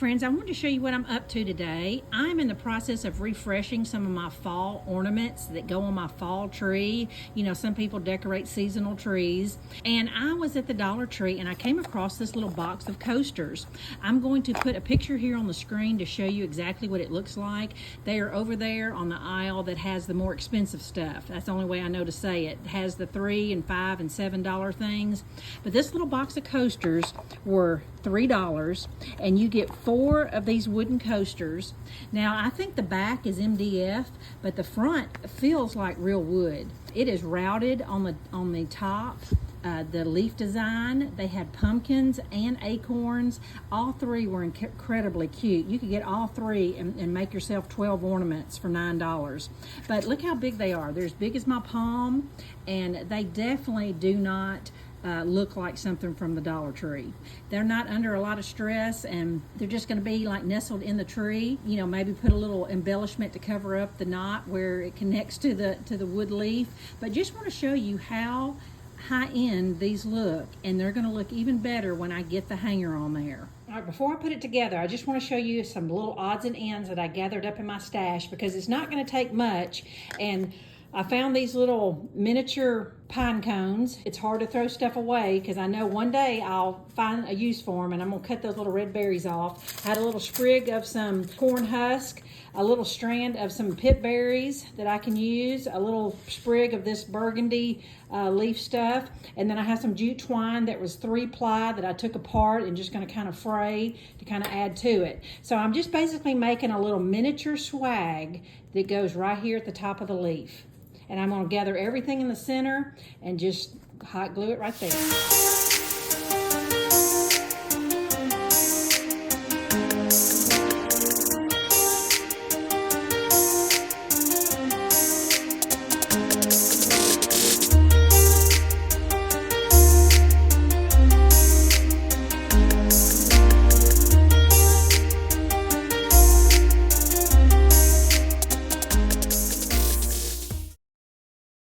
friends, I wanted to show you what I'm up to today. I'm in the process of refreshing some of my fall ornaments that go on my fall tree. You know, some people decorate seasonal trees. And I was at the Dollar Tree and I came across this little box of coasters. I'm going to put a picture here on the screen to show you exactly what it looks like. They are over there on the aisle that has the more expensive stuff. That's the only way I know to say it. It has the $3 and $5 and $7 things. But this little box of coasters were $3, and you get 4 of these wooden coasters. Now I think the back is MDF, but the front feels like real wood. It is routed on the top. The leaf design, they had pumpkins and acorns. All 3 were incredibly cute. You could get all 3 and make yourself 12 ornaments for $9. But look how big they are. They're as big as my palm, and they definitely do not look like something from the Dollar Tree. They're not under a lot of stress, and they're just going to be like nestled in the tree. You know, maybe put a little embellishment to cover up the knot where it connects to the wood leaf. But just want to show you how high-end these look, and they're going to look even better when I get the hanger on there. All right, before I put it together, I just want to show you some little odds and ends that I gathered up in my stash, because it's not going to take much. And I found these little miniature pine cones. It's hard to throw stuff away because I know one day I'll find a use for them, and I'm gonna cut those little red berries off. I had a little sprig of some corn husk, a little strand of some pip berries that I can use, a little sprig of this burgundy leaf stuff, and then I have some jute twine that was 3-ply that I took apart and just gonna kind of fray to kind of add to it. So I'm just basically making a little miniature swag that goes right here at the top of the leaf. And I'm going to gather everything in the center and just hot glue it right there.